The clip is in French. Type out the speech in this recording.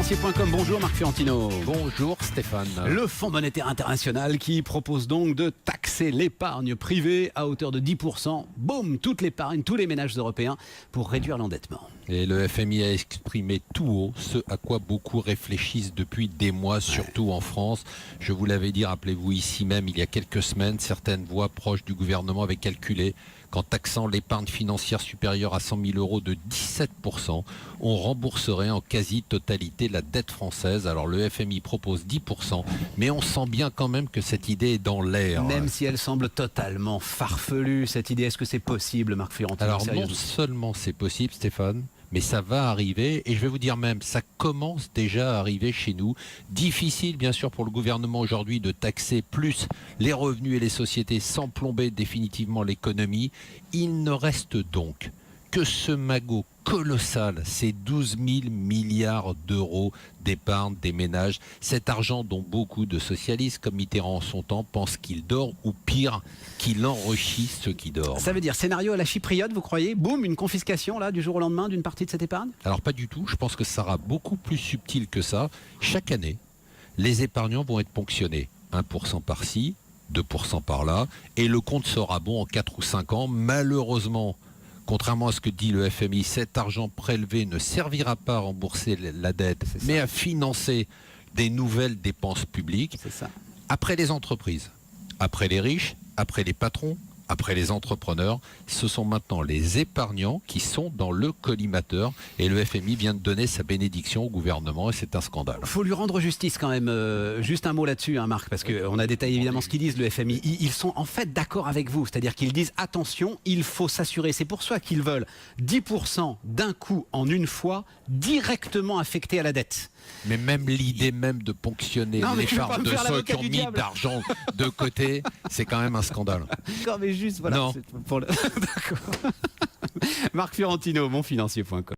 Monfinancier.com, bonjour Marc Fiorentino. Bonjour Stéphane. Le Fonds monétaire international qui propose donc de taxer l'épargne privée à hauteur de 10%. Boum, toute l'épargne, tous les ménages européens pour réduire l'endettement. Et le FMI a exprimé tout haut ce à quoi beaucoup réfléchissent depuis des mois, surtout en France. Je vous l'avais dit, rappelez-vous ici même, il y a quelques semaines, certaines voix proches du gouvernement avaient calculé qu'en taxant l'épargne financière supérieure à 100 000 euros de 17%, on rembourserait en quasi-totalité la dette française. Alors le FMI propose 10%, mais on sent bien quand même que cette idée est dans l'air. Même si elle semble totalement farfelue, cette idée, est-ce que c'est possible, Marc Fiorentino? Alors non seulement c'est possible, Stéphane, mais ça va arriver, et je vais vous dire même, ça commence déjà à arriver chez nous. Difficile, bien sûr, pour le gouvernement aujourd'hui de taxer plus les revenus et les sociétés sans plomber définitivement l'économie. Il ne reste donc que ce magot colossal, ces 12 000 milliards d'euros d'épargne des ménages. Cet argent dont beaucoup de socialistes, comme Mitterrand en son temps, pensent qu'il dort, ou pire, qu'il enrichit ceux qui dorment. Ça veut dire scénario à la chypriote, vous croyez? Boum, une confiscation là, du jour au lendemain d'une partie de cette épargne? Alors pas du tout, je pense que ça sera beaucoup plus subtil que ça. Chaque année, les épargnants vont être ponctionnés. 1% par-ci, 2% par-là, et le compte sera bon en 4 ou 5 ans. Malheureusement, contrairement à ce que dit le FMI, cet argent prélevé ne servira pas à rembourser la dette, mais à financer des nouvelles dépenses publiques. C'est ça. Après les entreprises, après les riches, après les patrons, après les entrepreneurs, ce sont maintenant les épargnants qui sont dans le collimateur, et le FMI vient de donner sa bénédiction au gouvernement et c'est un scandale. Il faut lui rendre justice quand même. Juste un mot là-dessus, hein, Marc, parce qu'on a détaillé évidemment ce qu'ils disent, le FMI. Ils sont en fait d'accord avec vous, c'est-à-dire qu'ils disent attention, il faut s'assurer. C'est pour ça qu'ils veulent 10% d'un coup en une fois directement affecté à la dette. Mais même l'idée même de ponctionner l'épargne de ceux qui ont mis d'argent de côté, c'est quand même un scandale. Non mais juste, voilà. Non. D'accord. Marc Fiorentino, monfinancier.com.